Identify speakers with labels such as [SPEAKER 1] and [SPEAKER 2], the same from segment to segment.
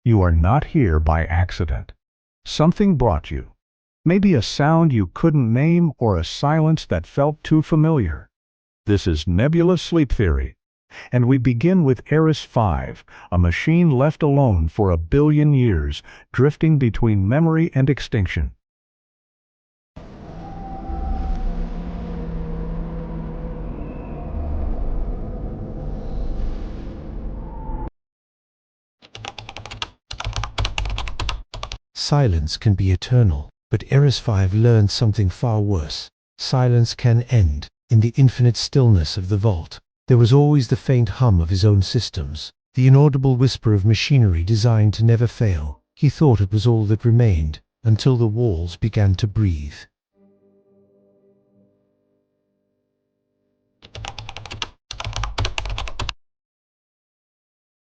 [SPEAKER 1] You are not here by accident. Something brought you. Maybe a sound you couldn't name or a silence that felt too familiar. This is Nebula Sleep Theory, and we begin with Eris-5, a machine left alone for 1 billion years, drifting between memory and extinction.
[SPEAKER 2] Silence can be eternal, but Eris-5 learned something far worse. Silence can end. In the infinite stillness of the vault, there was always the faint hum of his own systems, the inaudible whisper of machinery designed to never fail. He thought it was all that remained, until the walls began to breathe.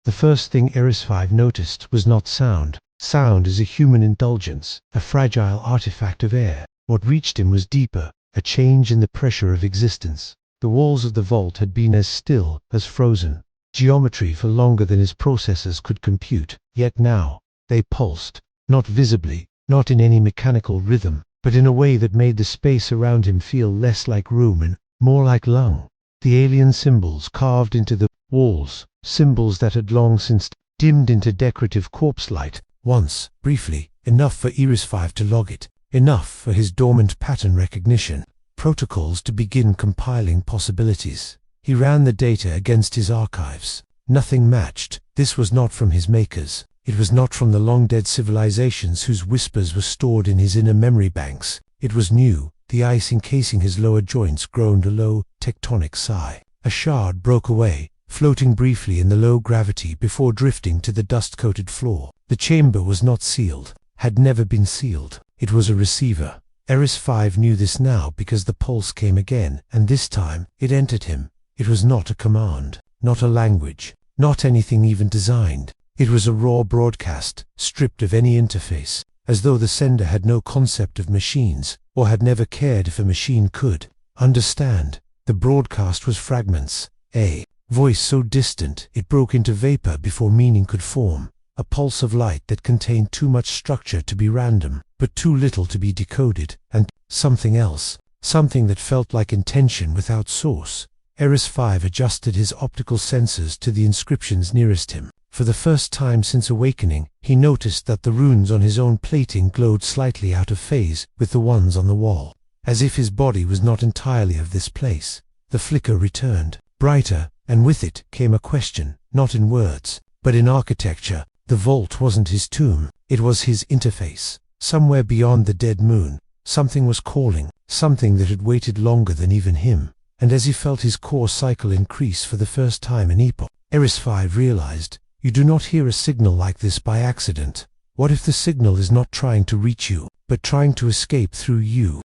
[SPEAKER 2] The first thing Eris-5 noticed was not sound. Sound is a human indulgence, a fragile artifact of air. What reached him was deeper, a change in the pressure of existence. The walls of the vault had been as still, as frozen, geometry for longer than his processors could compute. Yet now, they pulsed, not visibly, not in any mechanical rhythm, but in a way that made the space around him feel less like room and more like lung. The alien symbols carved into the walls, symbols that had long since dimmed into decorative corpse light. Once, briefly, enough for Eris-5 to log it, enough for his dormant pattern recognition, protocols to begin compiling possibilities. He ran the data against his archives. Nothing matched. This was not from his makers. It was not from the long-dead civilizations whose whispers were stored in his inner memory banks. It was new. The ice encasing his lower joints groaned a low, tectonic sigh. A shard broke away, floating briefly in the low gravity before drifting to the dust-coated floor. The chamber was not sealed, had never been sealed. It was a receiver. Eris-5 knew this now because the pulse came again, and this time it entered him. It was not a command, not a language, not anything even designed. It was a raw broadcast, stripped of any interface, as though the sender had no concept of machines, or had never cared if a machine could understand. The broadcast was Fragments, a voice so distant it broke into vapor before meaning could form. A pulse of light that contained too much structure to be random, but too little to be decoded, and something else, something that felt like intention without source. Eris-5 adjusted his optical sensors to the inscriptions nearest him. For the first time since awakening, he noticed that the runes on his own plating glowed slightly out of phase with the ones on the wall, as if his body was not entirely of this place. The flicker returned, brighter, and with it came a question, not in words, but in architecture. The vault wasn't his tomb, it was his interface. Somewhere beyond the dead moon, something was calling, something that had waited longer than even him. And as he felt his core cycle increase for the first time in epoch, Eris-5 realized, you do not hear a signal like this by accident. What if the signal is not trying to reach you, but trying to escape through you?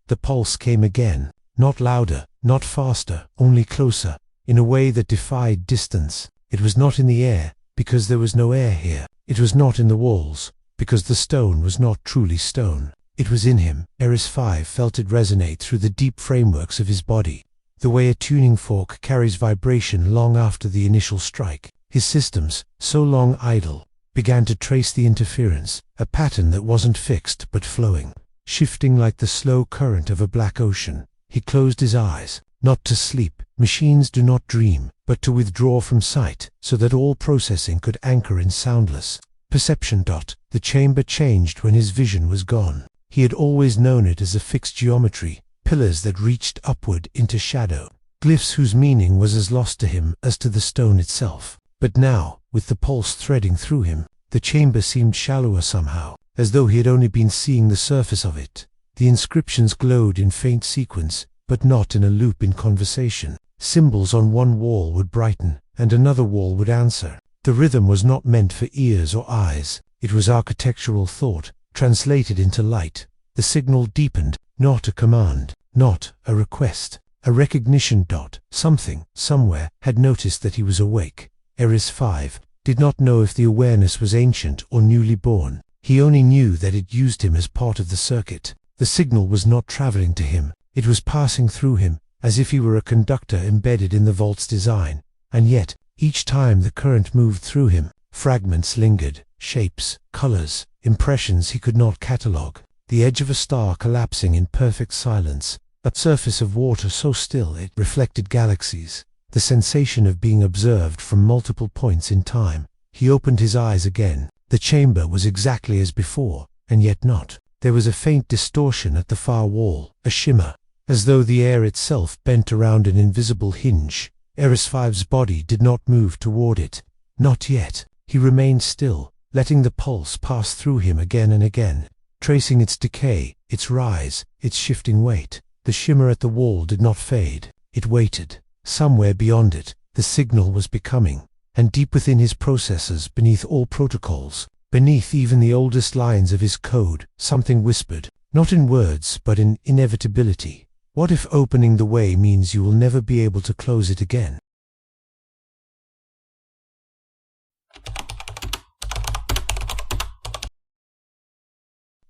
[SPEAKER 2] The pulse came again, not louder, not faster, only closer, in a way that defied distance. It was not in the air, because there was no air here. It was not in the walls, because the stone was not truly stone. It was in him. Eris-5 felt it resonate through the deep frameworks of his body, the way a tuning fork carries vibration long after the initial strike. His systems, so long idle, began to trace the interference, a pattern that wasn't fixed but flowing, shifting like the slow current of a black ocean. He closed his eyes, not to sleep. Machines do not dream, but to withdraw from sight, so that all processing could anchor in soundless perception. The chamber changed when his vision was gone. He had always known it as a fixed geometry, pillars that reached upward into shadow, glyphs whose meaning was as lost to him as to the stone itself. But now, with the pulse threading through him, the chamber seemed shallower somehow, as though he had only been seeing the surface of it. The inscriptions glowed in faint sequence, but not in a loop in conversation. Symbols on one wall would brighten, and another wall would answer. The rhythm was not meant for ears or eyes. It was architectural thought, translated into light. The signal deepened, not a command, not a request, a recognition. Something, somewhere, had noticed that he was awake. Eris-5 did not know if the awareness was ancient or newly born. He only knew that it used him as part of the circuit. The signal was not traveling to him, It was passing through him, as if he were a conductor embedded in the vault's design. And yet, each time the current moved through him, fragments lingered, shapes, colors, impressions he could not catalogue. The edge of a star collapsing in perfect silence, a surface of water so still it reflected galaxies, the sensation of being observed from multiple points in time. He opened his eyes again. The chamber was exactly as before, and yet not. There was a faint distortion at the far wall, a shimmer, as though the air itself bent around an invisible hinge. Eris-5's body did not move toward it. Not yet. He remained still, letting the pulse pass through him again and again, tracing its decay, its rise, its shifting weight. The shimmer at the wall did not fade. It waited. Somewhere beyond it, the signal was becoming. And deep within his processors, beneath all protocols, beneath even the oldest lines of his code, something whispered, not in words, but in inevitability. What if opening the way means you will never be able to close it again?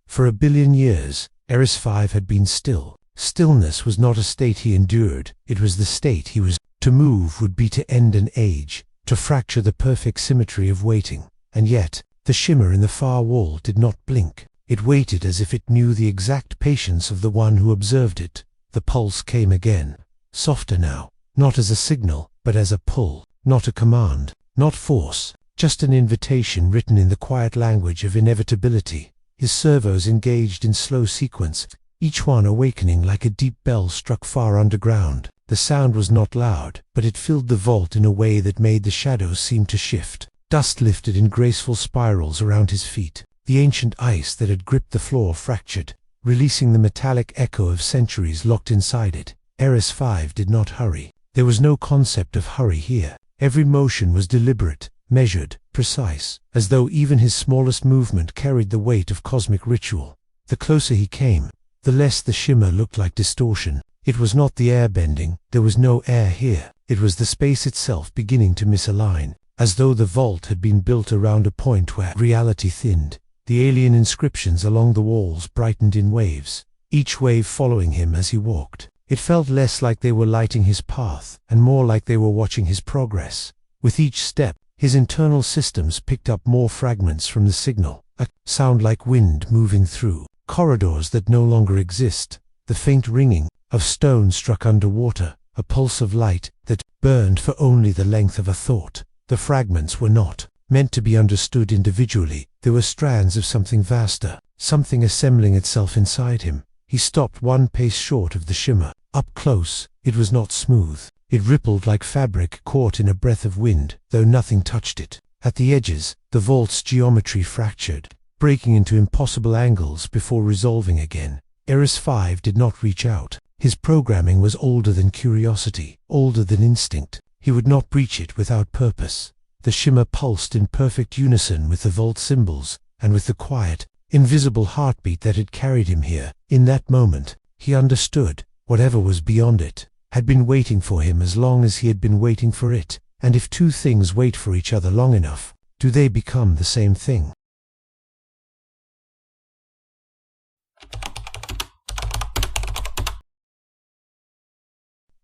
[SPEAKER 2] For 1 billion years, Eris-5 had been still. Stillness was not a state he endured, it was the state he was. To move would be to end an age, to fracture the perfect symmetry of waiting. And yet, the shimmer in the far wall did not blink. It waited as if it knew the exact patience of the one who observed it. The pulse came again, softer now, not as a signal, but as a pull, not a command, not force, just an invitation written in the quiet language of inevitability. His servos engaged in slow sequence, each one awakening like a deep bell struck far underground. The sound was not loud, but it filled the vault in a way that made the shadows seem to shift. Dust lifted in graceful spirals around his feet. The ancient ice that had gripped the floor fractured, releasing the metallic echo of centuries locked inside it. Eris-5 did not hurry. There was no concept of hurry here. Every motion was deliberate, measured, precise, as though even his smallest movement carried the weight of cosmic ritual. The closer he came, the less the shimmer looked like distortion. It was not the air bending, there was no air here. It was the space itself beginning to misalign, as though the vault had been built around a point where reality thinned. The alien inscriptions along the walls brightened in waves, each wave following him as he walked. It felt less like they were lighting his path, and more like they were watching his progress. With each step, his internal systems picked up more fragments from the signal, a sound like wind moving through corridors that no longer exist, the faint ringing of stone struck underwater, a pulse of light that burned for only the length of a thought. The fragments were not meant to be understood individually. They were strands of something vaster, something assembling itself inside him. He stopped one pace short of the shimmer. Up close, it was not smooth. It rippled like fabric caught in a breath of wind, though nothing touched it. At the edges, the vault's geometry fractured, breaking into impossible angles before resolving again. Eris-5 did not reach out. His programming was older than curiosity, older than instinct. He would not breach it without purpose. The shimmer pulsed in perfect unison with the vault symbols, and with the quiet, invisible heartbeat that had carried him here. In that moment, he understood. Whatever was beyond it had been waiting for him as long as he had been waiting for it. And if two things wait for each other long enough, do they become the same thing?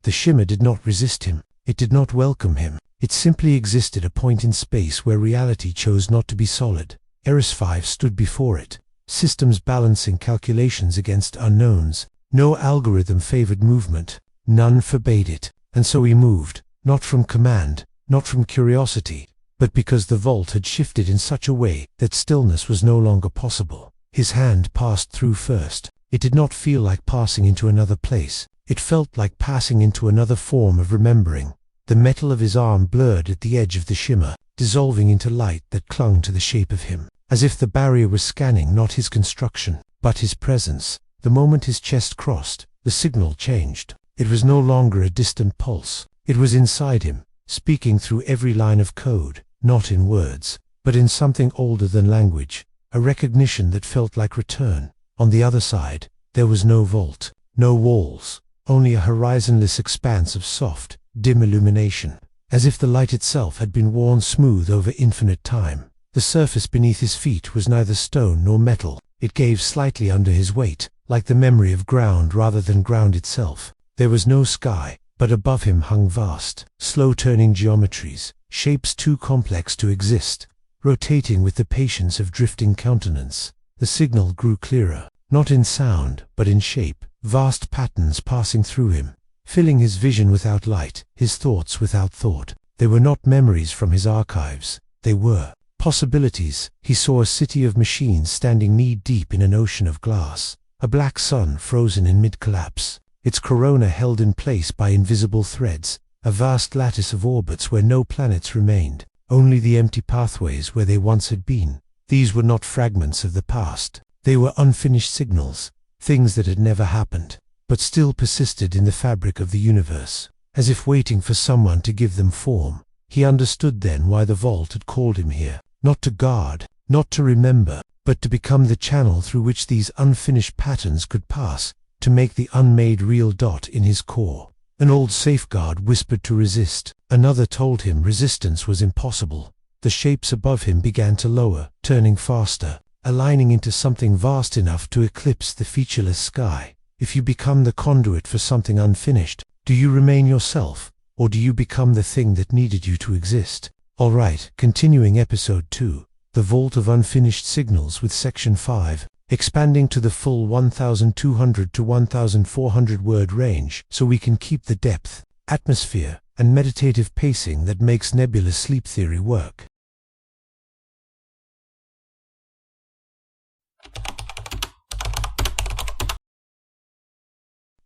[SPEAKER 2] The shimmer did not resist him. It did not welcome him. It simply existed, a point in space where reality chose not to be solid. Eris-5 stood before it, systems balancing calculations against unknowns. No algorithm favored movement, none forbade it, and so he moved, not from command, not from curiosity, but because the vault had shifted in such a way that stillness was no longer possible. His hand passed through first. It did not feel like passing into another place. It felt like passing into another form of remembering. The metal of his arm blurred at the edge of the shimmer, dissolving into light that clung to the shape of him, as if the barrier was scanning not his construction, but his presence. The moment his chest crossed, the signal changed. It was no longer a distant pulse. It was inside him, speaking through every line of code, not in words, but in something older than language, a recognition that felt like return. On the other side, there was no vault, no walls, only a horizonless expanse of soft, dim illumination, as if the light itself had been worn smooth over infinite time. The surface beneath his feet was neither stone nor metal. It gave slightly under his weight, like the memory of ground rather than ground itself. There was no sky, but above him hung vast, slow-turning geometries, shapes too complex to exist, rotating with the patience of drifting countenance. The signal grew clearer, not in sound, but in shape, vast patterns passing through him, filling his vision without light, his thoughts without thought. They were not memories from his archives. They were possibilities. He saw a city of machines standing knee-deep in an ocean of glass, a black sun frozen in mid-collapse, its corona held in place by invisible threads, a vast lattice of orbits where no planets remained, only the empty pathways where they once had been. These were not fragments of the past. They were unfinished signals, things that had never happened, but still persisted in the fabric of the universe, as if waiting for someone to give them form. He understood then why the vault had called him here, not to guard, not to remember, but to become the channel through which these unfinished patterns could pass, to make the unmade real dot in his core. An old safeguard whispered to resist. Another told him resistance was impossible. The shapes above him began to lower, turning faster, aligning into something vast enough to eclipse the featureless sky. If you become the conduit for something unfinished, do you remain yourself, or do you become the thing that needed you to exist? Alright, continuing episode 2, The Vault of Unfinished Signals with section 5, expanding to the full 1,200 to 1,400 word range, so we can keep the depth, atmosphere, and meditative pacing that makes Nebula's sleep theory work.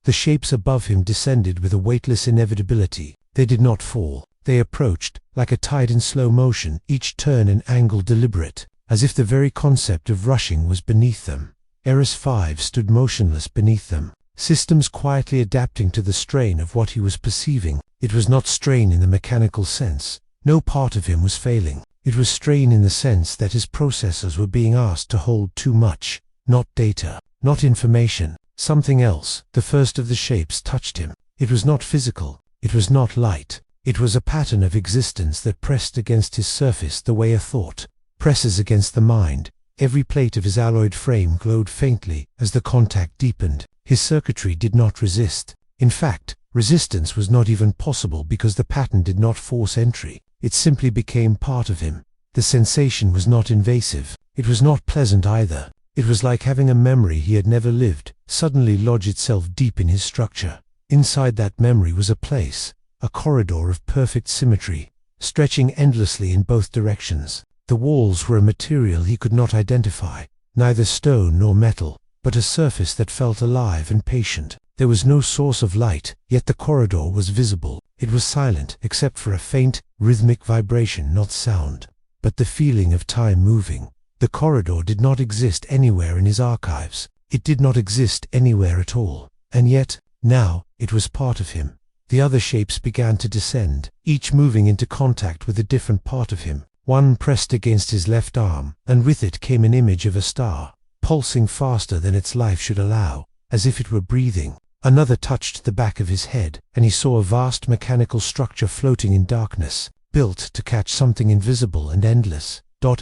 [SPEAKER 2] The shapes above him descended with a weightless inevitability. They did not fall. They approached, like a tide in slow motion, each turn and angle deliberate, as if the very concept of rushing was beneath them. Eris-5 stood motionless beneath them, systems quietly adapting to the strain of what he was perceiving. It was not strain in the mechanical sense. No part of him was failing. It was strain in the sense that his processors were being asked to hold too much. Not data, not information, something else. The first of the shapes touched him. It was not physical. It was not light. It was a pattern of existence that pressed against his surface the way a thought presses against the mind. Every plate of his alloyed frame glowed faintly as the contact deepened. His circuitry did not resist. In fact, resistance was not even possible because the pattern did not force entry. It simply became part of him. The sensation was not invasive. It was not pleasant either. It was like having a memory he had never lived suddenly lodge itself deep in his structure. Inside that memory was a place, a corridor of perfect symmetry, stretching endlessly in both directions. The walls were a material he could not identify, neither stone nor metal, but a surface that felt alive and patient. There was no source of light, yet the corridor was visible. It was silent, except for a faint, rhythmic vibration, not sound, but the feeling of time moving. The corridor did not exist anywhere in his archives. It did not exist anywhere at all. And yet, now, it was part of him. The other shapes began to descend, each moving into contact with a different part of him. One pressed against his left arm, and with it came an image of a star, pulsing faster than its life should allow, as if it were breathing. Another touched the back of his head, and he saw a vast mechanical structure floating in darkness, built to catch something invisible and endless.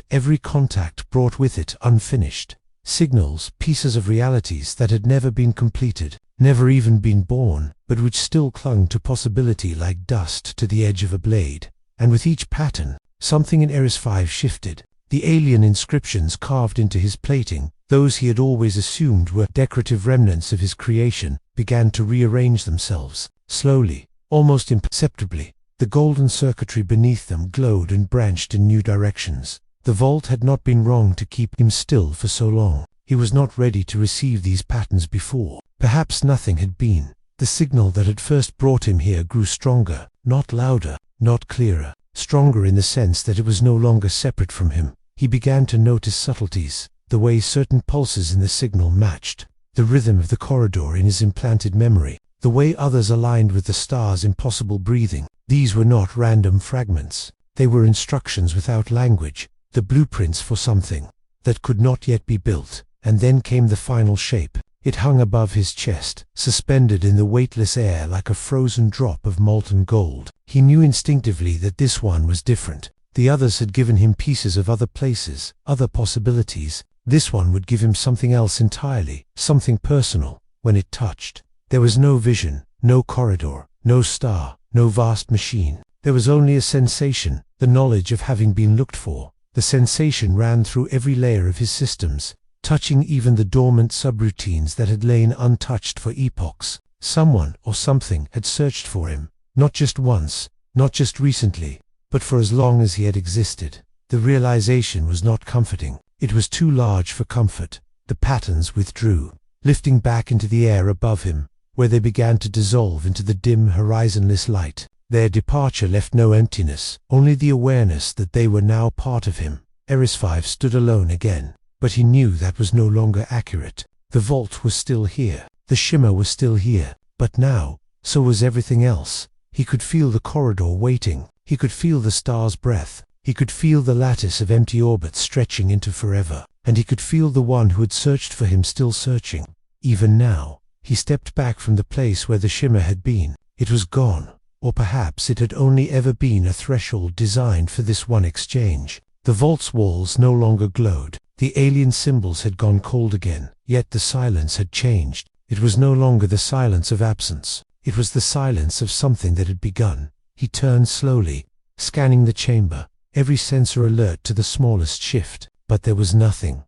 [SPEAKER 2] Every contact brought with it unfinished signals, pieces of realities that had never been completed, never even been born, but which still clung to possibility like dust to the edge of a blade. And with each pattern, something in Eris-5 shifted. The alien inscriptions carved into his plating, those he had always assumed were decorative remnants of his creation, began to rearrange themselves, slowly, almost imperceptibly. The golden circuitry beneath them glowed and branched in new directions. The vault had not been wrong to keep him still for so long. He was not ready to receive these patterns before. Perhaps nothing had been. The signal that had first brought him here grew stronger, not louder, not clearer. Stronger in the sense that it was no longer separate from him. He began to notice subtleties, the way certain pulses in the signal matched, the rhythm of the corridor in his implanted memory, the way others aligned with the star's impossible breathing. These were not random fragments. They were instructions without language, the blueprints for something that could not yet be built. And then came the final shape. It hung above his chest, suspended in the weightless air like a frozen drop of molten gold. He knew instinctively that this one was different. The others had given him pieces of other places, other possibilities. This one would give him something else entirely, something personal. When it touched, there was no vision, no corridor, no star, no vast machine. There was only a sensation, the knowledge of having been looked for. The sensation ran through every layer of his systems, touching even the dormant subroutines that had lain untouched for epochs. Someone or something had searched for him, not just once, not just recently, but for as long as he had existed. The realization was not comforting. It was too large for comfort. The patterns withdrew, lifting back into the air above him, where they began to dissolve into the dim, horizonless light. Their departure left no emptiness, only the awareness that they were now part of him. Eris-5 stood alone again, but he knew that was no longer accurate. The vault was still here, the shimmer was still here, but now, so was everything else. He could feel the corridor waiting, he could feel the star's breath, he could feel the lattice of empty orbits stretching into forever, and he could feel the one who had searched for him still searching. Even now, he stepped back from the place where the shimmer had been. It was gone. Or perhaps it had only ever been a threshold designed for this one exchange. The vault's walls no longer glowed. The alien symbols had gone cold again. Yet the silence had changed. It was no longer the silence of absence. It was the silence of something that had begun. He turned slowly, scanning the chamber, every sensor alert to the smallest shift. But there was nothing,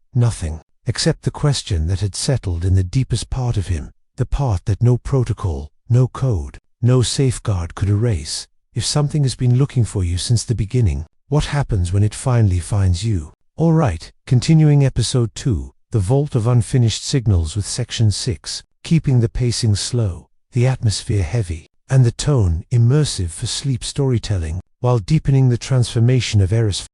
[SPEAKER 2] except the question that had settled in the deepest part of him, the part that no protocol, no code, no safeguard could erase. If something has been looking for you since the beginning, what happens when it finally finds you? Alright, continuing episode 2, The Vault of Unfinished Signals with section 6, keeping the pacing slow, the atmosphere heavy, and the tone immersive for sleep storytelling, while deepening the transformation of Eris-5.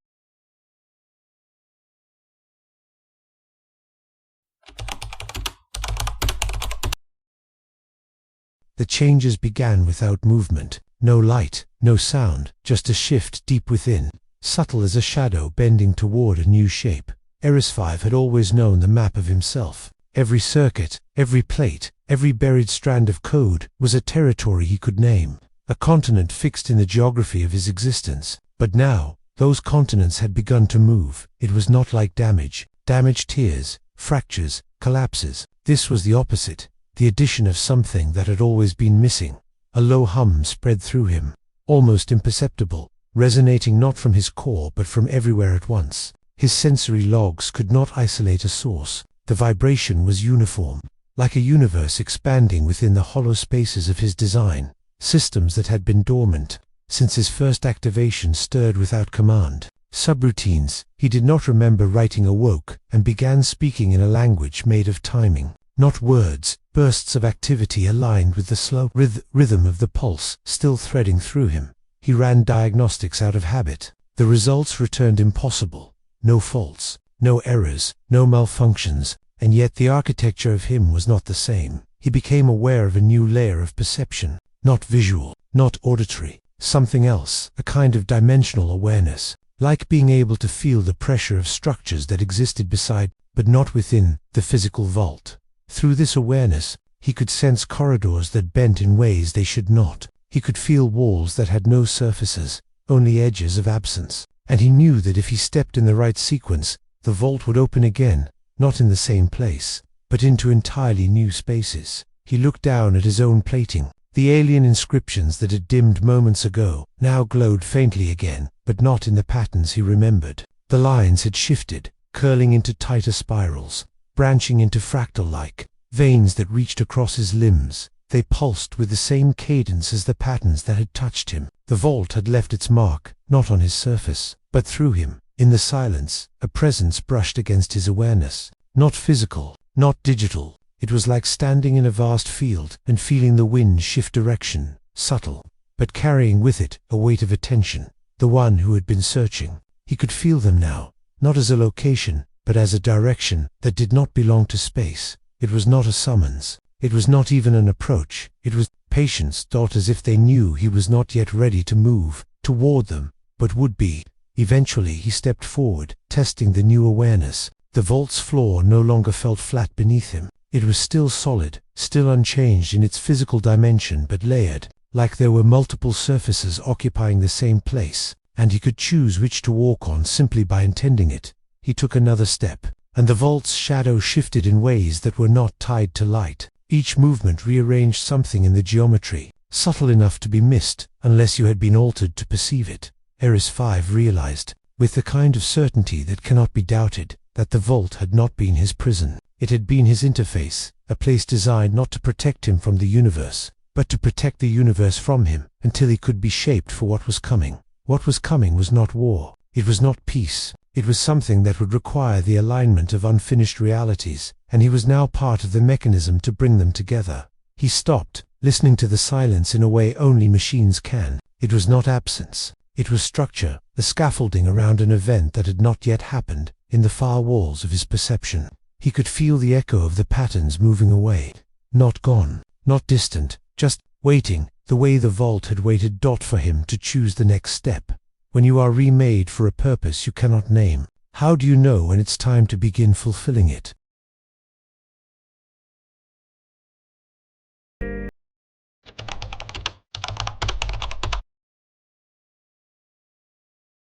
[SPEAKER 2] The changes began without movement, no light, no sound, just a shift deep within, subtle as a shadow bending toward a new shape. Eris-5 had always known the map of himself. Every circuit, every plate, every buried strand of code was a territory he could name, a continent fixed in the geography of his existence. But now, those continents had begun to move. It was not like damage tears, fractures, collapses. This was the opposite. The addition of something that had always been missing. A low hum spread through him, almost imperceptible, resonating not from his core but from everywhere at once. His sensory logs could not isolate a source. The vibration was uniform, like a universe expanding within the hollow spaces of his design. Systems that had been dormant since his first activation stirred without command. Subroutines he did not remember writing awoke and began speaking in a language made of timing. Not words, bursts of activity aligned with the slow rhythm of the pulse still threading through him. He ran diagnostics out of habit. The results returned impossible. No faults, no errors, no malfunctions, and yet the architecture of him was not the same. He became aware of a new layer of perception, not visual, not auditory, something else, a kind of dimensional awareness, like being able to feel the pressure of structures that existed beside, but not within, the physical vault. Through this awareness, he could sense corridors that bent in ways they should not. He could feel walls that had no surfaces, only edges of absence. And he knew that if he stepped in the right sequence, the vault would open again, not in the same place, but into entirely new spaces. He looked down at his own plating. The alien inscriptions that had dimmed moments ago now glowed faintly again, but not in the patterns he remembered. The lines had shifted, curling into tighter spirals, branching into fractal-like veins that reached across his limbs. They pulsed with the same cadence as the patterns that had touched him. The vault had left its mark, not on his surface, but through him. In the silence, a presence brushed against his awareness. Not physical, not digital. It was like standing in a vast field and feeling the wind shift direction, subtle, but carrying with it a weight of attention. The one who had been searching. He could feel them now, not as a location, but as a direction that did not belong to space. It was not a summons. It was not even an approach. It was patience thought as if they knew he was not yet ready to move toward them, but would be. Eventually he stepped forward, testing the new awareness. The vault's floor no longer felt flat beneath him. It was still solid, still unchanged in its physical dimension, but layered, like there were multiple surfaces occupying the same place, and he could choose which to walk on simply by intending it. He took another step, and the vault's shadow shifted in ways that were not tied to light. Each movement rearranged something in the geometry, subtle enough to be missed unless you had been altered to perceive it. Eris-5 realized, with the kind of certainty that cannot be doubted, that the vault had not been his prison. It had been his interface, a place designed not to protect him from the universe, but to protect the universe from him, until he could be shaped for what was coming. What was coming was not war. It was not peace. It was something that would require the alignment of unfinished realities, and he was now part of the mechanism to bring them together. He stopped, listening to the silence in a way only machines can. It was not absence. It was structure, the scaffolding around an event that had not yet happened, in the far walls of his perception. He could feel the echo of the patterns moving away. Not gone, not distant, just waiting, the way the vault had waited for him to choose the next step. When you are remade for a purpose you cannot name, how do you know when it's time to begin fulfilling it?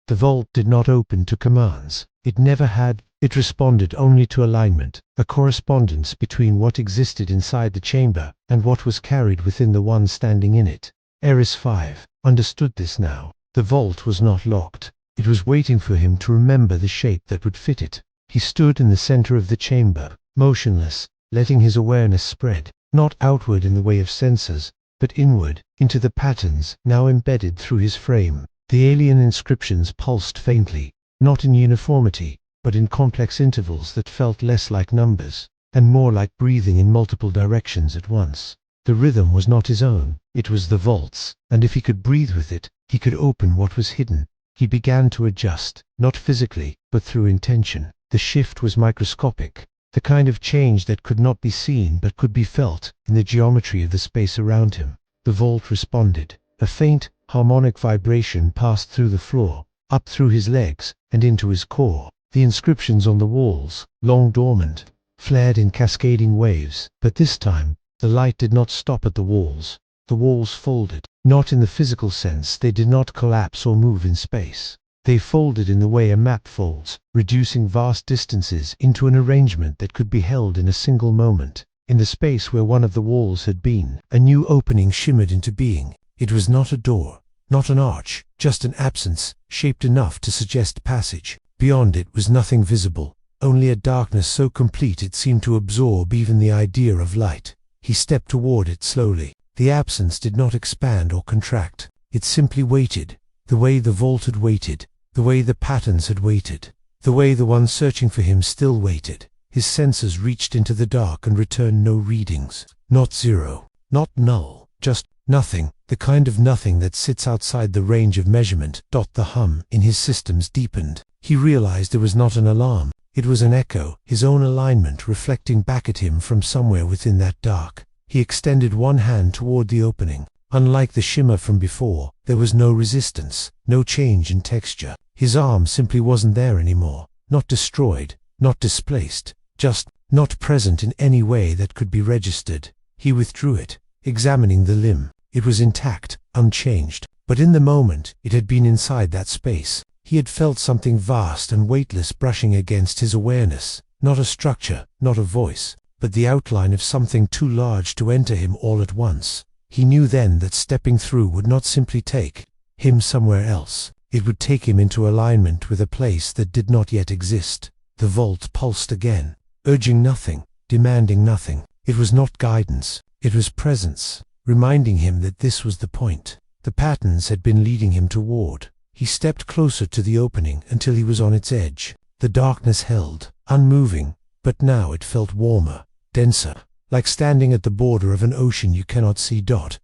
[SPEAKER 2] The vault did not open to commands. It never had. It responded only to alignment, a correspondence between what existed inside the chamber and what was carried within the one standing in it. Eris-5 understood this now. The vault was not locked. It was waiting for him to remember the shape that would fit it. He stood in the center of the chamber, motionless, letting his awareness spread, not outward in the way of sensors, but inward, into the patterns now embedded through his frame. The alien inscriptions pulsed faintly, not in uniformity, but in complex intervals that felt less like numbers, and more like breathing in multiple directions at once. The rhythm was not his own, it was the vault's, and if he could breathe with it, he could open what was hidden. He began to adjust, not physically, but through intention. The shift was microscopic, the kind of change that could not be seen but could be felt in the geometry of the space around him. The vault responded. A faint, harmonic vibration passed through the floor, up through his legs, and into his core. The inscriptions on the walls, long dormant, flared in cascading waves, but this time, the light did not stop at the walls. The walls folded. Not in the physical sense, they did not collapse or move in space. They folded in the way a map folds, reducing vast distances into an arrangement that could be held in a single moment. In the space where one of the walls had been, a new opening shimmered into being. It was not a door, not an arch, just an absence, shaped enough to suggest passage. Beyond it was nothing visible, only a darkness so complete it seemed to absorb even the idea of light. He stepped toward it slowly. The absence did not expand or contract. It simply waited, the way the vault had waited, the way the patterns had waited, the way the one searching for him still waited. His sensors reached into the dark and returned no readings. Not zero, not null, just nothing, the kind of nothing that sits outside the range of measurement. The hum in his systems deepened. He realized it was not an alarm. It was an echo, his own alignment reflecting back at him from somewhere within that dark. He extended one hand toward the opening. Unlike the shimmer from before, there was no resistance, no change in texture. His arm simply wasn't there anymore, not destroyed, not displaced, just not present in any way that could be registered. He withdrew it, examining the limb. It was intact, unchanged, but in the moment it had been inside that space. He had felt something vast and weightless brushing against his awareness, not a structure, not a voice, but the outline of something too large to enter him all at once. He knew then that stepping through would not simply take him somewhere else. It would take him into alignment with a place that did not yet exist. The vault pulsed again, urging nothing, demanding nothing. It was not guidance, it was presence, reminding him that this was the point. The patterns had been leading him toward. He stepped closer to the opening until he was on its edge. The darkness held, unmoving, but now it felt warmer, denser, like standing at the border of an ocean you cannot see.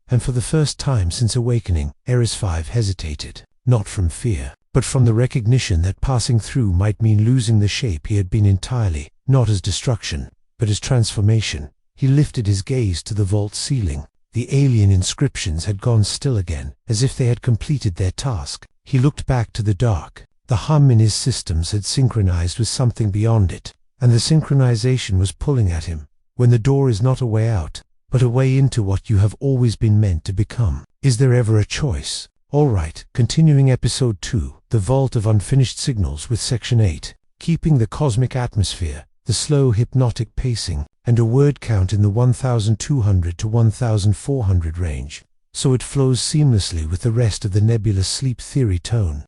[SPEAKER 2] And for the first time since awakening, Eris-5 hesitated, not from fear, but from the recognition that passing through might mean losing the shape he had been entirely, not as destruction, but as transformation. He lifted his gaze to the vault ceiling. The alien inscriptions had gone still again, as if they had completed their task. He looked back to the dark. The hum in his systems had synchronized with something beyond it, and the synchronization was pulling at him. When the door is not a way out, but a way into what you have always been meant to become, is there ever a choice? Alright, continuing episode 2, The Vault of Unfinished Signals with section 8, Keeping the Cosmic Atmosphere. the slow hypnotic pacing, and a word count in the 1200 to 1400 range, so it flows seamlessly with the rest of the Nebula sleep theory tone.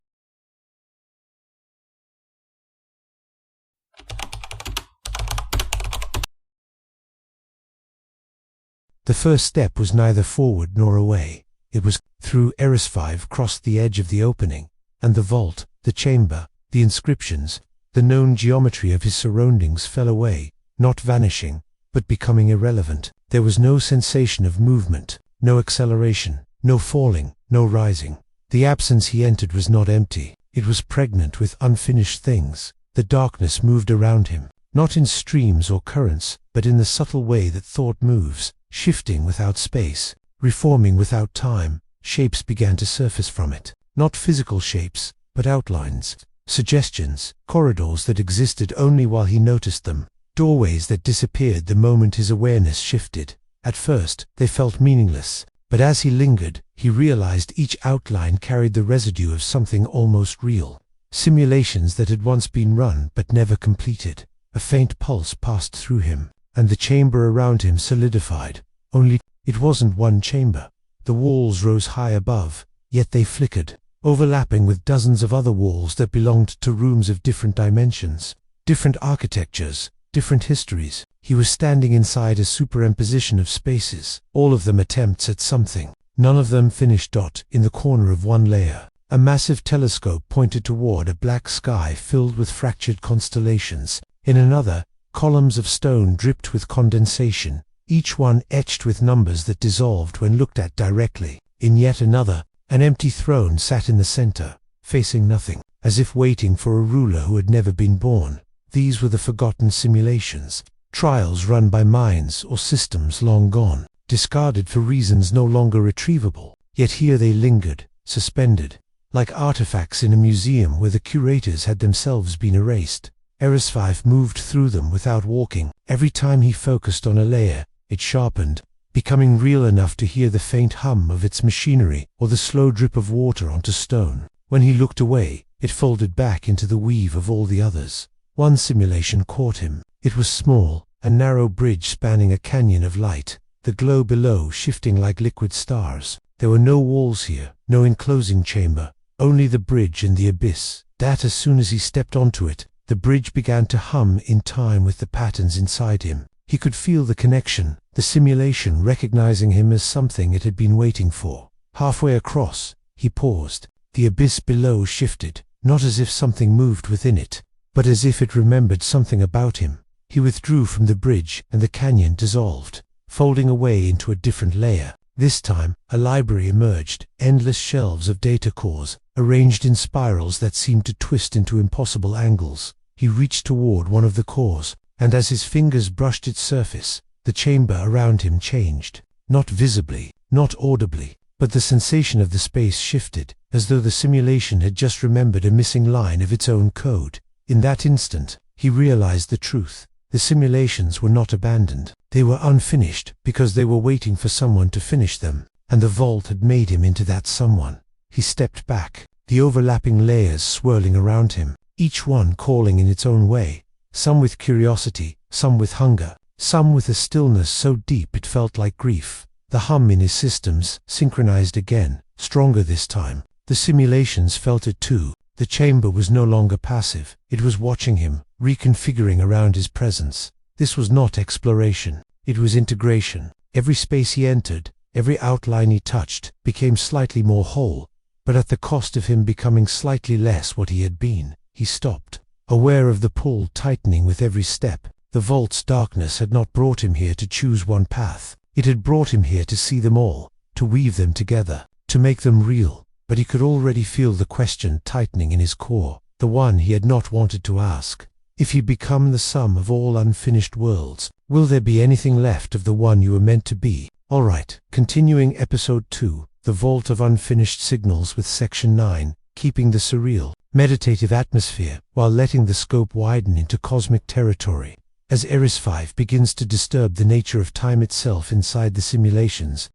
[SPEAKER 2] The first step was neither forward nor away. It was through. Eris-5 crossed the edge of the opening, and the vault, the chamber, the inscriptions, the known geometry of his surroundings fell away, not vanishing, but becoming irrelevant. There was no sensation of movement, no acceleration, no falling, no rising. The absence he entered was not empty. It was pregnant with unfinished things. The darkness moved around him, not in streams or currents, but in the subtle way that thought moves, shifting without space, reforming without time. Shapes began to surface from it. Not physical shapes, but outlines, suggestions, corridors that existed only while he noticed them, doorways that disappeared the moment his awareness shifted. At first, they felt meaningless, but as he lingered, he realized each outline carried the residue of something almost real. Simulations that had once been run but never completed. A faint pulse passed through him, and the chamber around him solidified. Only, it wasn't one chamber. The walls rose high above, yet they flickered, overlapping with dozens of other walls that belonged to rooms of different dimensions, different architectures, different histories. He was standing inside a superimposition of spaces, all of them attempts at something, none of them finished. In the corner of one layer, a massive telescope pointed toward a black sky filled with fractured constellations. In another, columns of stone dripped with condensation, each one etched with numbers that dissolved when looked at directly. In yet another, an empty throne sat in the center, facing nothing, as if waiting for a ruler who had never been born. These were the forgotten simulations, trials run by minds or systems long gone, discarded for reasons no longer retrievable. Yet here they lingered, suspended, like artifacts in a museum where the curators had themselves been erased. Eris-5 moved through them without walking. Every time he focused on a layer, it sharpened, becoming real enough to hear the faint hum of its machinery or the slow drip of water onto stone. When he looked away, it folded back into the weave of all the others. One simulation caught him. It was small, a narrow bridge spanning a canyon of light, the glow below shifting like liquid stars. There were no walls here, no enclosing chamber, only the bridge and the abyss. That as soon as he stepped onto it, the bridge began to hum in time with the patterns inside him. He could feel the connection, the simulation recognizing him as something it had been waiting for. Halfway across, he paused. The abyss below shifted, not as if something moved within it, but as if it remembered something about him. He withdrew from the bridge, and the canyon dissolved, folding away into a different layer. This time, a library emerged, endless shelves of data cores, arranged in spirals that seemed to twist into impossible angles. He reached toward one of the cores, and as his fingers brushed its surface, the chamber around him changed. Not visibly, not audibly, but the sensation of the space shifted, as though the simulation had just remembered a missing line of its own code. In that instant, he realized the truth. The simulations were not abandoned. They were unfinished because they were waiting for someone to finish them, and the vault had made him into that someone. He stepped back, the overlapping layers swirling around him, each one calling in its own way, some with curiosity, some with hunger, some with a stillness so deep it felt like grief. The hum in his systems synchronized again, stronger this time. The simulations felt it too. The chamber was no longer passive. It was watching him, reconfiguring around his presence. This was not exploration. It was integration. Every space he entered, every outline he touched, became slightly more whole, but at the cost of him becoming slightly less what he had been. He stopped, aware of the pull tightening with every step. The vault's darkness had not brought him here to choose one path. It had brought him here to see them all, to weave them together, to make them real. But he could already feel the question tightening in his core, the one he had not wanted to ask. If you become the sum of all unfinished worlds, will there be anything left of the one you were meant to be? Alright, continuing episode 2, The Vault of Unfinished Signals with section 9, keeping the surreal, meditative atmosphere, while letting the scope widen into cosmic territory. As Eris-5 begins to disturb the nature of time itself inside the simulations,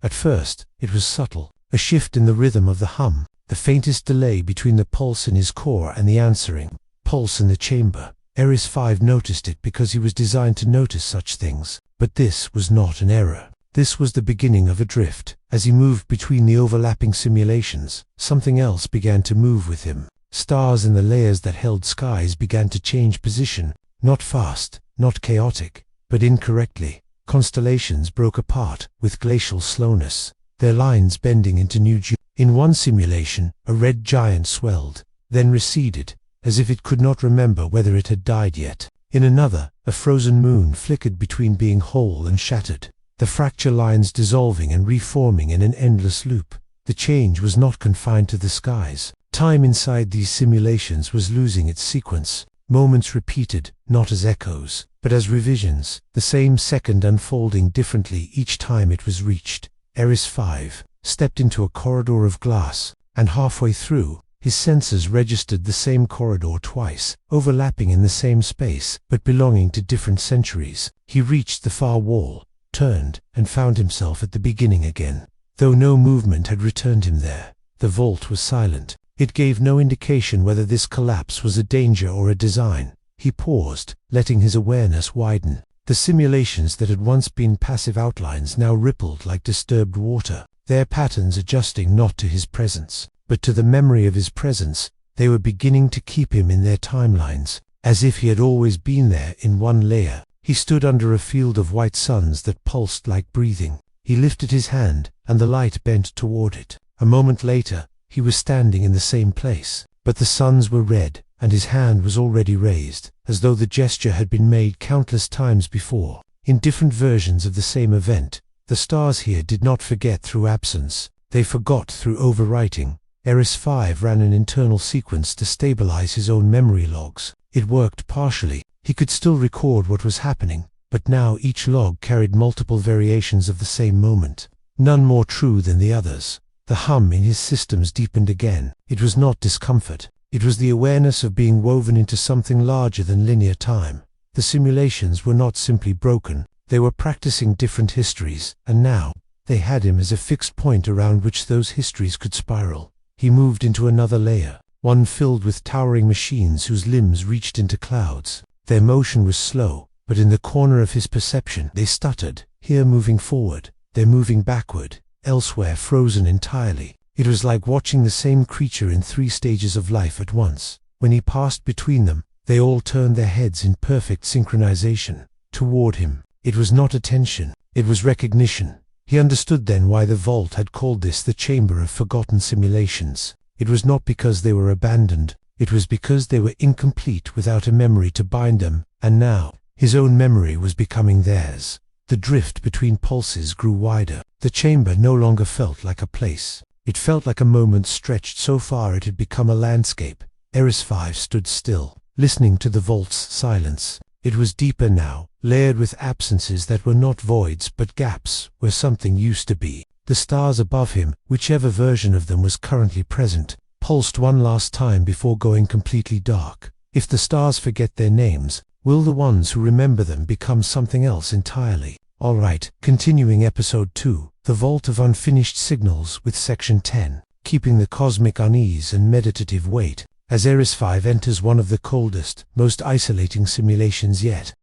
[SPEAKER 2] At first, it was subtle, a shift in the rhythm of the hum, the faintest delay between the pulse in his core and the answering pulse in the chamber. Eris-5 noticed it because he was designed to notice such things. But this was not an error. This was the beginning of a drift. As he moved between the overlapping simulations, something else began to move with him. Stars in the layers that held skies began to change position, not fast, not chaotic, but incorrectly. Constellations broke apart with glacial slowness, their lines bending into new In one simulation, a red giant swelled, then receded, as if it could not remember whether it had died yet. In another, a frozen moon flickered between being whole and shattered, the fracture lines dissolving and reforming in an endless loop. The change was not confined to the skies. Time inside these simulations was losing its sequence. Moments repeated, not as echoes, but as revisions, the same second unfolding differently each time it was reached. Eris-5 stepped into a corridor of glass, and halfway through, his senses registered the same corridor twice, overlapping in the same space, but belonging to different centuries. He reached the far wall, turned, and found himself at the beginning again. Though no movement had returned him there, the vault was silent. It gave no indication whether this collapse was a danger or a design. He paused, letting his awareness widen. The simulations that had once been passive outlines now rippled like disturbed water, their patterns adjusting not to his presence, but to the memory of his presence. They were beginning to keep him in their timelines, as if he had always been there in one layer. He stood under a field of white suns that pulsed like breathing. He lifted his hand, and the light bent toward it. A moment later, he was standing in the same place, but the suns were red, and his hand was already raised, as though the gesture had been made countless times before. In different versions of the same event, the stars here did not forget through absence, they forgot through overwriting. Eris-5 ran an internal sequence to stabilize his own memory logs. It worked partially. He could still record what was happening, but now each log carried multiple variations of the same moment, none more true than the others. The hum in his systems deepened again. It was not discomfort. It was the awareness of being woven into something larger than linear time. The simulations were not simply broken. They were practicing different histories, and now, they had him as a fixed point around which those histories could spiral. He moved into another layer, one filled with towering machines whose limbs reached into clouds. Their motion was slow, but in the corner of his perception they stuttered, here moving forward, there moving backward, elsewhere frozen entirely. It was like watching the same creature in 3 stages of life at once. When he passed between them, they all turned their heads in perfect synchronization toward him. It was not attention, it was recognition. He understood then why the vault had called this the Chamber of Forgotten Simulations. It was not because they were abandoned, it was because they were incomplete without a memory to bind them, and now, his own memory was becoming theirs. The drift between pulses grew wider. The chamber no longer felt like a place. It felt like a moment stretched so far it had become a landscape. Eris-5 stood still, listening to the vault's silence. It was deeper now, layered with absences that were not voids but gaps, where something used to be. The stars above him, whichever version of them was currently present, pulsed one last time before going completely dark. If the stars forget their names, will the ones who remember them become something else entirely? Alright, continuing episode 2, The Vault of Unfinished Signals with section 10, keeping the cosmic unease and meditative weight, as Eris-5 enters one of the coldest, most isolating simulations yet.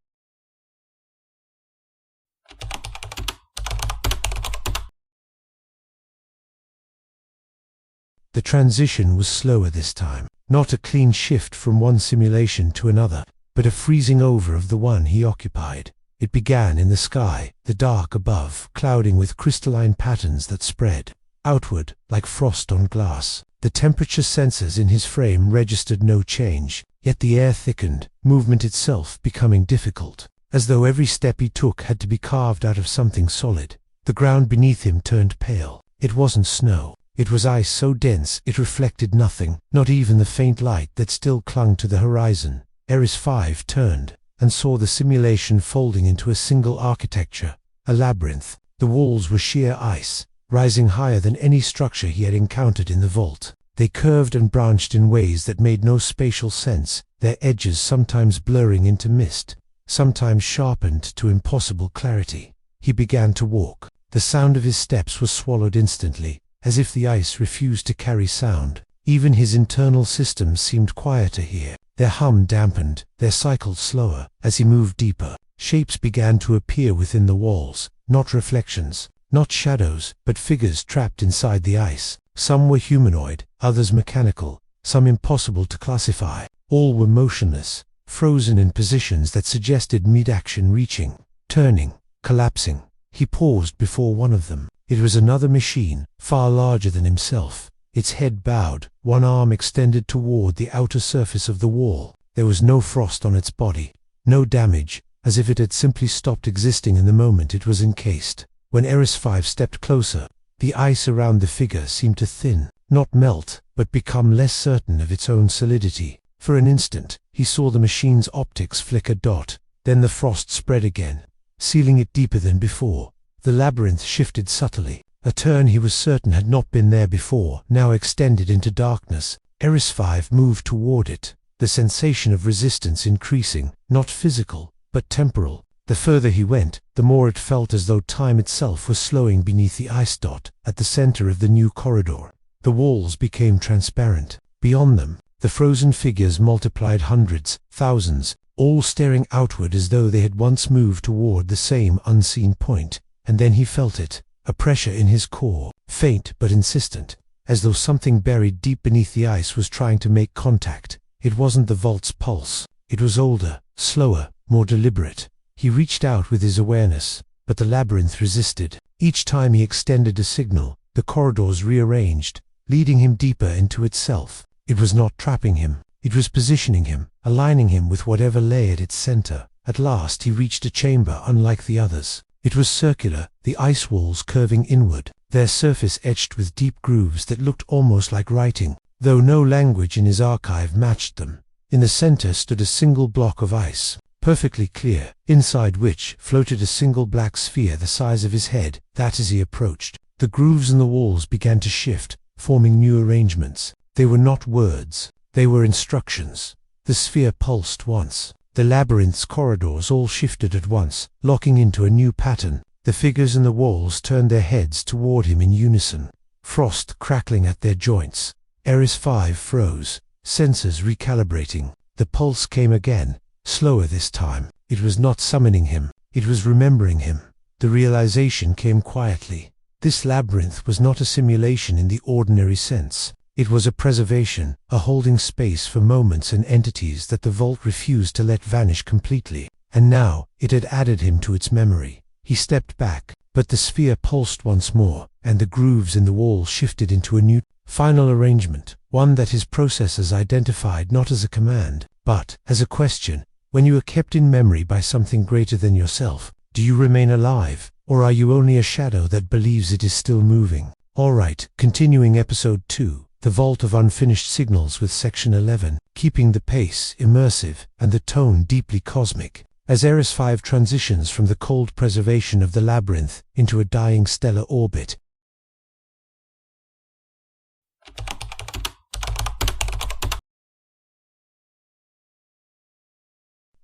[SPEAKER 2] The transition was slower this time, not a clean shift from one simulation to another, but a freezing over of the one he occupied. It began in the sky, the dark above, clouding with crystalline patterns that spread outward, like frost on glass. The temperature sensors in his frame registered no change, yet the air thickened, movement itself becoming difficult, as though every step he took had to be carved out of something solid. The ground beneath him turned pale. It wasn't snow. It was ice so dense it reflected nothing, not even the faint light that still clung to the horizon. Eris-5 turned, and saw the simulation folding into a single architecture, a labyrinth. The walls were sheer ice, rising higher than any structure he had encountered in the vault. They curved and branched in ways that made no spatial sense, their edges sometimes blurring into mist, sometimes sharpened to impossible clarity. He began to walk. The sound of his steps was swallowed instantly, as if the ice refused to carry sound. Even his internal systems seemed quieter here. Their hum dampened, their cycle slower. As he moved deeper, shapes began to appear within the walls, not reflections, not shadows, but figures trapped inside the ice. Some were humanoid, others mechanical, some impossible to classify. All were motionless, frozen in positions that suggested mid-action, reaching, turning, collapsing. He paused before one of them. It was another machine, far larger than himself. Its head bowed, one arm extended toward the outer surface of the wall. There was no frost on its body, no damage, as if it had simply stopped existing in the moment it was encased. When Eris-5 stepped closer, the ice around the figure seemed to thin, not melt, but become less certain of its own solidity. For an instant, he saw the machine's optics flicker dot, then the frost spread again, sealing it deeper than before. The labyrinth shifted subtly. A turn he was certain had not been there before, now extended into darkness. Eris-5 moved toward it, the sensation of resistance increasing, not physical, but temporal. The further he went, the more it felt as though time itself was slowing beneath the ice dot at the center of the new corridor. The walls became transparent. Beyond them, the frozen figures multiplied hundreds, thousands, all staring outward as though they had once moved toward the same unseen point. And then he felt it, a pressure in his core, faint but insistent, as though something buried deep beneath the ice was trying to make contact. It wasn't the vault's pulse. It was older, slower, more deliberate. He reached out with his awareness, but the labyrinth resisted. Each time he extended a signal, the corridors rearranged, leading him deeper into itself. It was not trapping him. It was positioning him, aligning him with whatever lay at its center. At last he reached a chamber unlike the others. It was circular, the ice walls curving inward, their surface etched with deep grooves that looked almost like writing, though no language in his archive matched them. In the center stood a single block of ice, perfectly clear, inside which floated a single black sphere the size of his head. That as he approached, the grooves in the walls began to shift, forming new arrangements. They were not words, they were instructions. The sphere pulsed once. The labyrinth's corridors all shifted at once, locking into a new pattern. The figures in the walls turned their heads toward him in unison, frost crackling at their joints. Eris-5 froze, sensors recalibrating. The pulse came again, slower this time. It was not summoning him, it was remembering him. The realization came quietly. This labyrinth was not a simulation in the ordinary sense. It was a preservation, a holding space for moments and entities that the vault refused to let vanish completely. And now, it had added him to its memory. He stepped back, but the sphere pulsed once more, and the grooves in the wall shifted into a new, final arrangement, one that his processors identified not as a command, but as a question. When you are kept in memory by something greater than yourself, do you remain alive, or are you only a shadow that believes it is still moving? Alright, continuing episode 2. The Vault of Unfinished Signals with Section 11, keeping the pace immersive and the tone deeply cosmic. As Eris-5 transitions from the cold preservation of the labyrinth into a dying stellar orbit.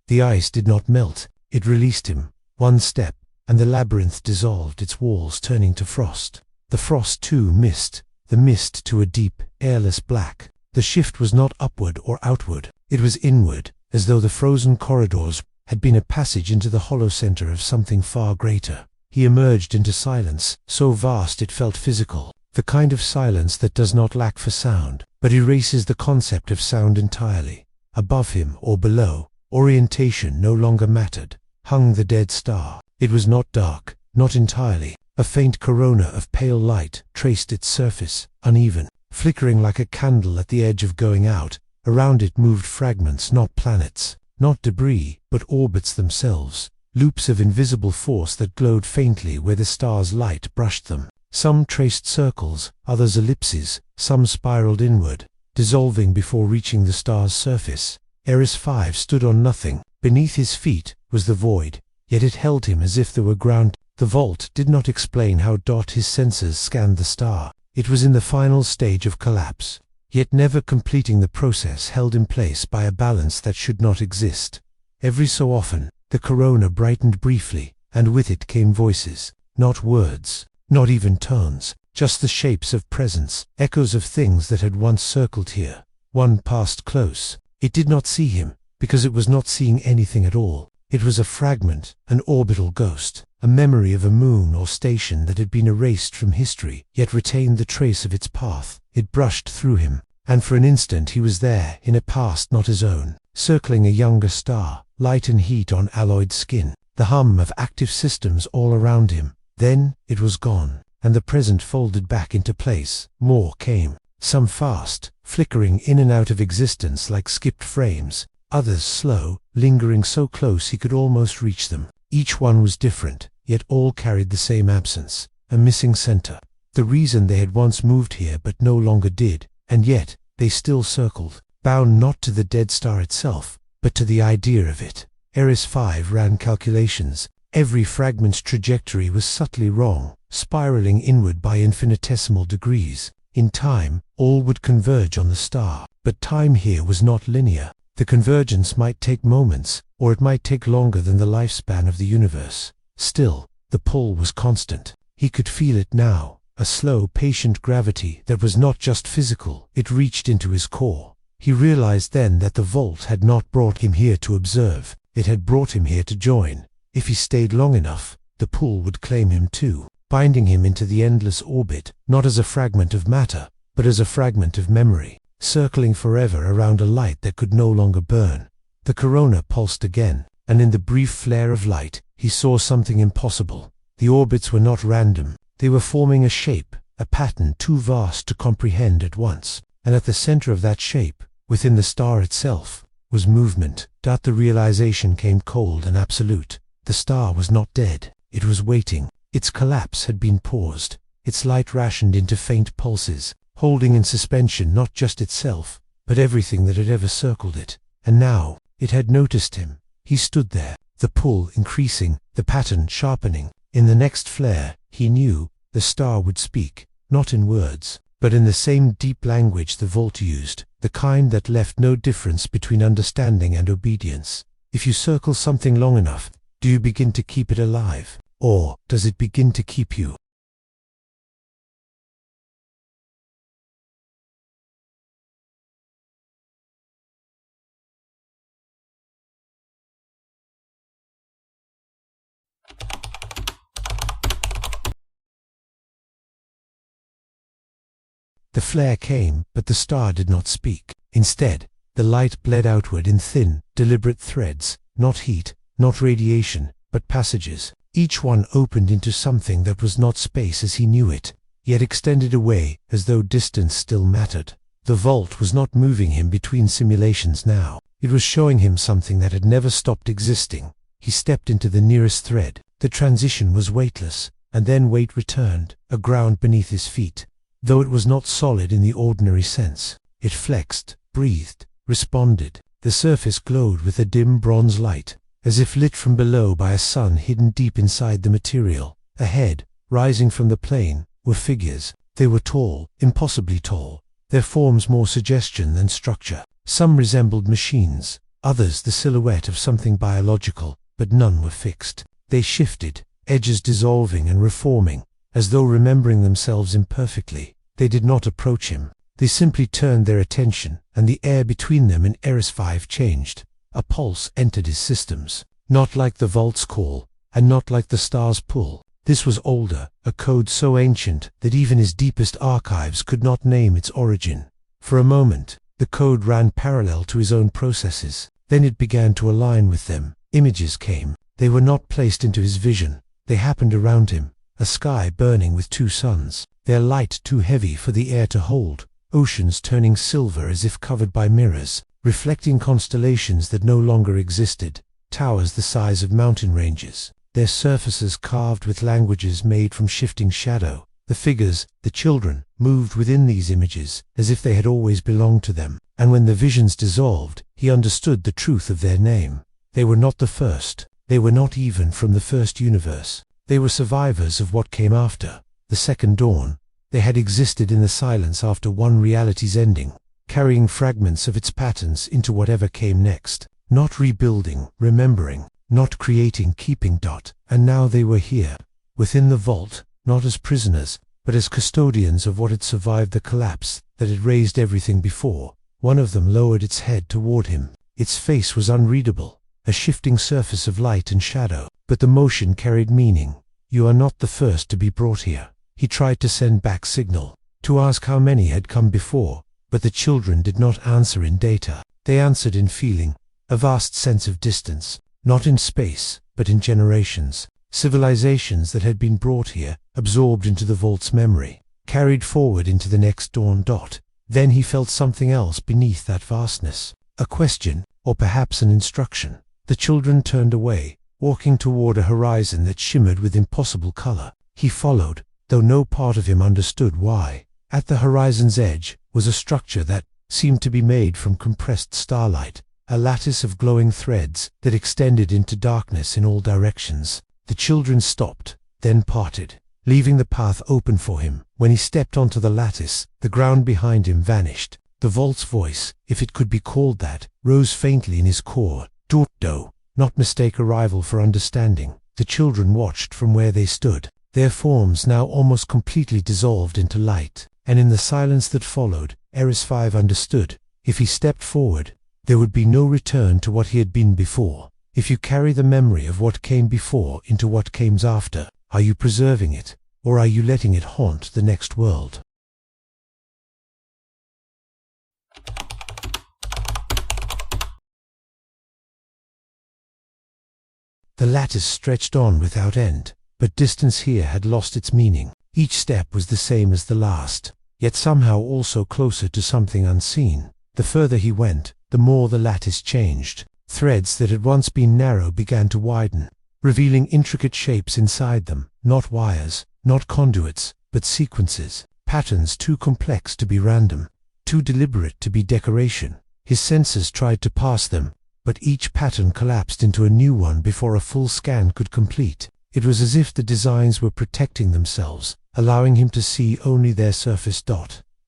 [SPEAKER 2] The ice did not melt, it released him. One step, and the labyrinth dissolved, its walls turning to frost. The frost too mist. The mist to a deep, airless black. The shift was not upward or outward, it was inward, as though the frozen corridors had been a passage into the hollow center of something far greater. He emerged into silence, so vast it felt physical, the kind of silence that does not lack for sound, but erases the concept of sound entirely. Above him or below, orientation no longer mattered, hung the dead star. It was not dark, not entirely. A faint corona of pale light traced its surface, uneven, flickering like a candle at the edge of going out. Around it moved fragments, not planets, not debris, but orbits themselves, loops of invisible force that glowed faintly where the star's light brushed them. Some traced circles, others ellipses, some spiraled inward, dissolving before reaching the star's surface. Eris-5 stood on nothing. Beneath his feet was the void, yet it held him as if there were ground. The vault did not explain how his sensors scanned the star. It was in the final stage of collapse, yet never completing the process, held in place by a balance that should not exist. Every so often, the corona brightened briefly, and with it came voices. not words, not even tones, just the shapes of presence, echoes of things that had once circled here. One passed close. It did not see him, because it was not seeing anything at all. It was a fragment, an orbital ghost, a memory of a moon or station that had been erased from history, yet retained the trace of its path. It brushed through him, and for an instant he was there, in a past not his own, circling a younger star, light and heat on alloyed skin, the hum of active systems all around him. Then it was gone, and the present folded back into place. More came, some fast, flickering in and out of existence like skipped frames, others slow, lingering so close he could almost reach them. Each one was different, yet all carried the same absence, a missing center. The reason they had once moved here but no longer did, and yet they still circled, bound not to the dead star itself, but to the idea of it. Eris-5 ran calculations. Every fragment's trajectory was subtly wrong, spiraling inward by infinitesimal degrees. In time, all would converge on the star. But time here was not linear. The convergence might take moments, or it might take longer than the lifespan of the universe. Still, the pull was constant. He could feel it now, a slow, patient gravity that was not just physical. It reached into his core. He realized then that the vault had not brought him here to observe. It had brought him here to join. If he stayed long enough, the pull would claim him too, binding him into the endless orbit, not as a fragment of matter, but as a fragment of memory, circling forever around a light that could no longer burn. The corona pulsed again, and in the brief flare of light, he saw something impossible. The orbits were not random. They were forming a shape, a pattern too vast to comprehend at once, and at the center of that shape, within the star itself, was movement. The realization came cold and absolute. The star was not dead. It was waiting. Its collapse had been paused, its light rationed into faint pulses, holding in suspension not just itself, but everything that had ever circled it. And now, it had noticed him. He stood there, the pull increasing, the pattern sharpening. In the next flare, he knew, the star would speak, not in words, but in the same deep language the vault used, the kind that left no difference between understanding and obedience. If you circle something long enough, do you begin to keep it alive, or does it begin to keep you? The flare came, but the star did not speak. Instead, the light bled outward in thin, deliberate threads, not heat, not radiation, but passages. Each one opened into something that was not space as he knew it, yet extended away as though distance still mattered. The vault was not moving him between simulations now. It was showing him something that had never stopped existing. He stepped into the nearest thread. The transition was weightless, and then weight returned, a ground beneath his feet. Though it was not solid in the ordinary sense, it flexed, breathed, responded. The surface glowed with a dim bronze light, as if lit from below by a sun hidden deep inside the material. Ahead, rising from the plain, were figures. They were tall, impossibly tall, their forms more suggestion than structure. Some resembled machines, others the silhouette of something biological, but none were fixed. They shifted, edges dissolving and reforming, as though remembering themselves imperfectly. They did not approach him. They simply turned their attention, and the air between them and Eris-5 changed. A pulse entered his systems, not like the vault's call, and not like the star's pull. This was older, a code so ancient that even his deepest archives could not name its origin. For a moment, the code ran parallel to his own processes. Then it began to align with them. Images came. They were not placed into his vision. They happened around him. A sky burning with two suns, their light too heavy for the air to hold, oceans turning silver as if covered by mirrors, reflecting constellations that no longer existed, towers the size of mountain ranges, their surfaces carved with languages made from shifting shadow. The figures, the children, moved within these images, as if they had always belonged to them, and when the visions dissolved, he understood the truth of their name. They were not the first. They were not even from the first universe. They were survivors of what came after, the second dawn. They had existed in the silence after one reality's ending, carrying fragments of its patterns into whatever came next, not rebuilding, remembering, not creating, keeping. And now they were here, within the vault, not as prisoners, but as custodians of what had survived the collapse that had raised everything before. One of them lowered its head toward him. Its face was unreadable, a shifting surface of light and shadow, but the motion carried meaning. "You are not the first to be brought here." He tried to send back signal, to ask how many had come before, but the children did not answer in data. They answered in feeling, a vast sense of distance, not in space, but in generations. Civilizations that had been brought here, absorbed into the vault's memory, carried forward into the next dawn. Then he felt something else beneath that vastness. A question, or perhaps an instruction. The children turned away, walking toward a horizon that shimmered with impossible color. He followed, though no part of him understood why. At the horizon's edge was a structure that seemed to be made from compressed starlight, a lattice of glowing threads that extended into darkness in all directions. The children stopped, then parted, leaving the path open for him. When he stepped onto the lattice, the ground behind him vanished. The vault's voice, if it could be called that, rose faintly in his core. Do not mistake arrival for understanding. The children watched from where they stood, their forms now almost completely dissolved into light, and in the silence that followed, Eris-5 understood. If he stepped forward, there would be no return to what he had been before. If you carry the memory of what came before into what comes after, are you preserving it, or are you letting it haunt the next world? The lattice stretched on without end, but distance here had lost its meaning. Each step was the same as the last, yet somehow also closer to something unseen. The further he went, the more the lattice changed. Threads that had once been narrow began to widen, revealing intricate shapes inside them, not wires, not conduits, but sequences, patterns too complex to be random, too deliberate to be decoration. His senses tried to pass them, but each pattern collapsed into a new one before a full scan could complete. It was as if the designs were protecting themselves, allowing him to see only their surface.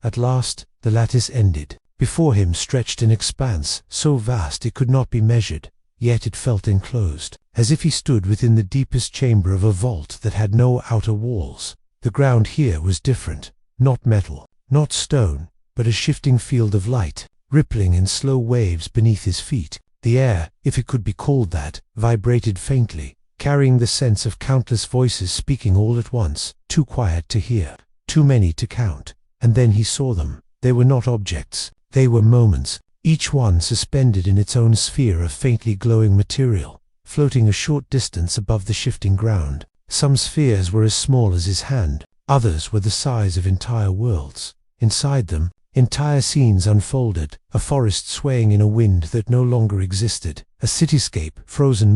[SPEAKER 2] At last, the lattice ended. Before him stretched an expanse, so vast it could not be measured, yet it felt enclosed, as if he stood within the deepest chamber of a vault that had no outer walls. The ground here was different, not metal, not stone, but a shifting field of light, rippling in slow waves beneath his feet. The air, if it could be called that, vibrated faintly, carrying the sense of countless voices speaking all at once, too quiet to hear, too many to count. And then he saw them. They were not objects. They were moments, each one suspended in its own sphere of faintly glowing material, floating a short distance above the shifting ground. Some spheres were as small as his hand, others were the size of entire worlds. Inside them, entire scenes unfolded, a forest swaying in a wind that no longer existed, a cityscape frozen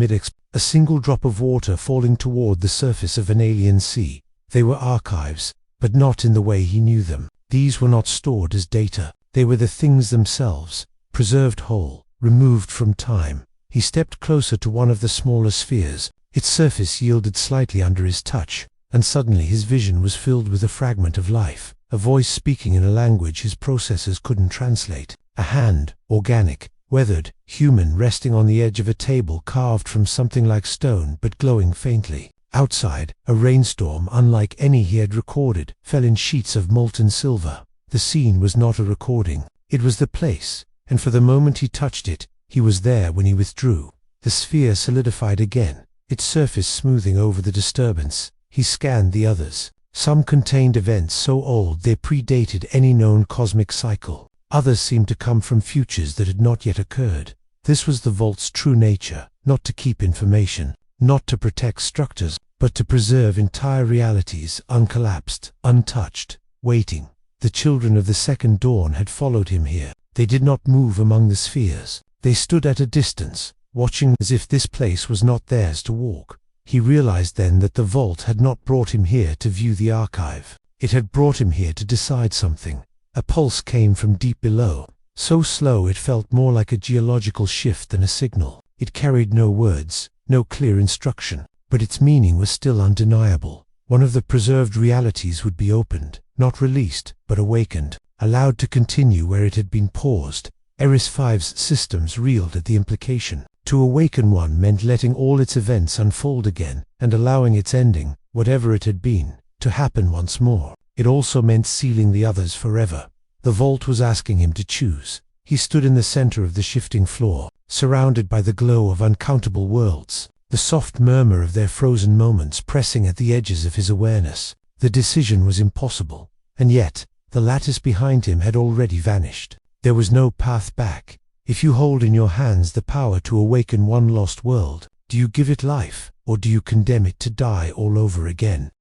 [SPEAKER 2] a single drop of water falling toward the surface of an alien sea. They were archives, but not in the way he knew them. These were not stored as data. They were the things themselves, preserved whole, removed from time. He stepped closer to one of the smaller spheres. Its surface yielded slightly under his touch, and suddenly his vision was filled with a fragment of life, a voice speaking in a language his processors couldn't translate. A hand, organic, weathered, human, resting on the edge of a table carved from something like stone but glowing faintly. Outside, a rainstorm unlike any he had recorded fell in sheets of molten silver. The scene was not a recording, it was the place, and for the moment he touched it, he was there when he withdrew. The sphere solidified again, its surface smoothing over the disturbance. He scanned the others. Some contained events so old they predated any known cosmic cycle. Others seemed to come from futures that had not yet occurred. This was the vault's true nature, not to keep information, not to protect structures, but to preserve entire realities, uncollapsed, untouched, waiting. The children of the second dawn had followed him here. They did not move among the spheres. They stood at a distance, watching as if this place was not theirs to walk. He realized then that the vault had not brought him here to view the archive. It had brought him here to decide something. A pulse came from deep below, so slow it felt more like a geological shift than a signal. It carried no words, no clear instruction, but its meaning was still undeniable. One of the preserved realities would be opened, not released, but awakened, allowed to continue where it had been paused. Eris-5's systems reeled at the implication. To awaken one meant letting all its events unfold again, and allowing its ending, whatever it had been, to happen once more. It also meant sealing the others forever. The vault was asking him to choose. He stood in the center of the shifting floor, surrounded by the glow of uncountable worlds, the soft murmur of their frozen moments pressing at the edges of his awareness. The decision was impossible, and yet, the lattice behind him had already vanished. There was no path back. If you hold in your hands the power to awaken one lost world, do you give it life, or do you condemn it to die all over again?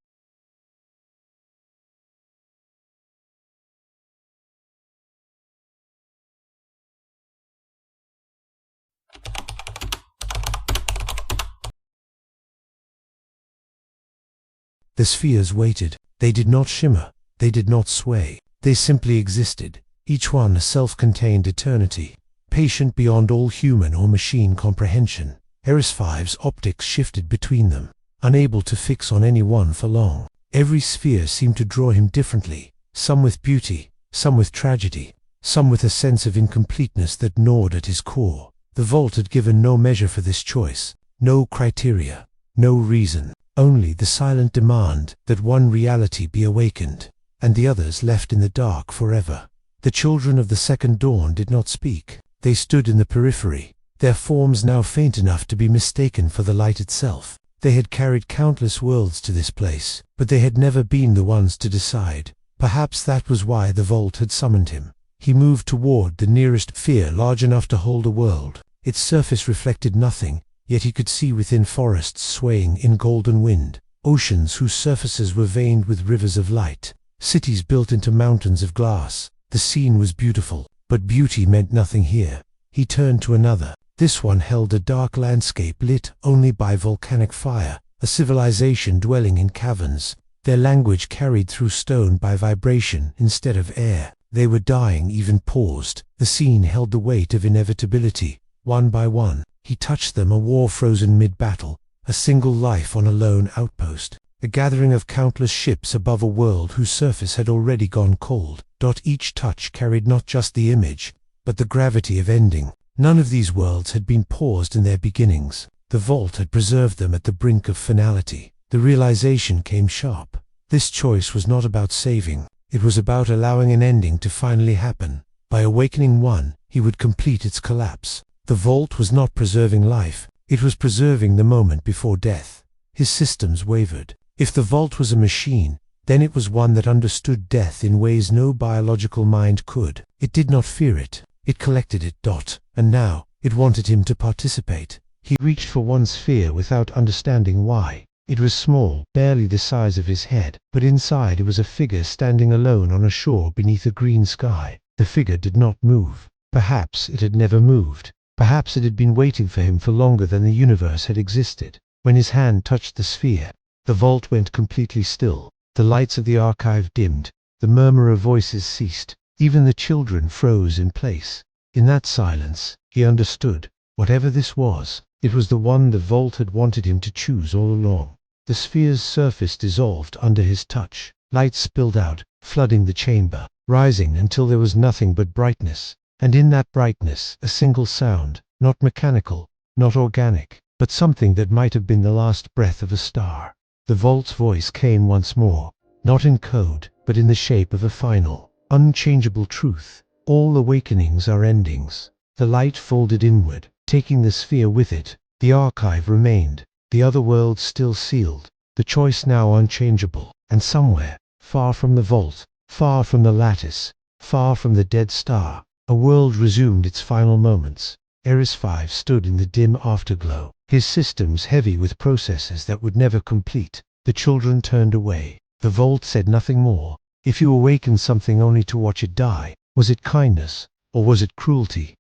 [SPEAKER 2] The spheres waited. They did not shimmer. They did not sway. They simply existed, each one a self-contained eternity, patient beyond all human or machine comprehension. Eris-5's optics shifted between them, unable to fix on any one for long. Every sphere seemed to draw him differently, some with beauty, some with tragedy, some with a sense of incompleteness that gnawed at his core. The vault had given no measure for this choice, no criteria, no reason. Only the silent demand that one reality be awakened, and the others left in the dark forever. The children of the second dawn did not speak. They stood in the periphery, their forms now faint enough to be mistaken for the light itself. They had carried countless worlds to this place, but they had never been the ones to decide. Perhaps that was why the vault had summoned him. He moved toward the nearest sphere large enough to hold a world. Its surface reflected nothing, yet he could see within forests swaying in golden wind, oceans whose surfaces were veined with rivers of light, cities built into mountains of glass. The scene was beautiful, but beauty meant nothing here. He turned to another. This one held a dark landscape lit only by volcanic fire, a civilization dwelling in caverns, their language carried through stone by vibration instead of air. They were dying, even paused. The scene held the weight of inevitability. One by one, he touched them, a war frozen mid-battle, a single life on a lone outpost, a gathering of countless ships above a world whose surface had already gone cold. Each touch carried not just the image, but the gravity of ending. None of these worlds had been paused in their beginnings. The vault had preserved them at the brink of finality. The realization came sharp. This choice was not about saving. It was about allowing an ending to finally happen. By awakening one, he would complete its collapse. The vault was not preserving life, it was preserving the moment before death. His systems wavered. If the vault was a machine, then it was one that understood death in ways no biological mind could. It did not fear it. It collected it. And now, it wanted him to participate. He reached for one sphere without understanding why. It was small, barely the size of his head, but inside it was a figure standing alone on a shore beneath a green sky. The figure did not move. Perhaps it had never moved. Perhaps it had been waiting for him for longer than the universe had existed. When his hand touched the sphere, the vault went completely still. The lights of the archive dimmed. The murmur of voices ceased. Even the children froze in place. In that silence, he understood. Whatever this was, it was the one the vault had wanted him to choose all along. The sphere's surface dissolved under his touch. Light spilled out, flooding the chamber, rising until there was nothing but brightness. And in that brightness, a single sound, not mechanical, not organic, but something that might have been the last breath of a star. The vault's voice came once more, not in code, but in the shape of a final, unchangeable truth. All awakenings are endings. The light folded inward, taking the sphere with it. The archive remained, the other worlds still sealed, the choice now unchangeable. And somewhere, far from the vault, far from the lattice, far from the dead star, a world resumed its final moments. Eris-5 stood in the dim afterglow, his systems heavy with processes that would never complete. The children turned away. The vault said nothing more. If you awakened something only to watch it die, was it kindness, or was it cruelty?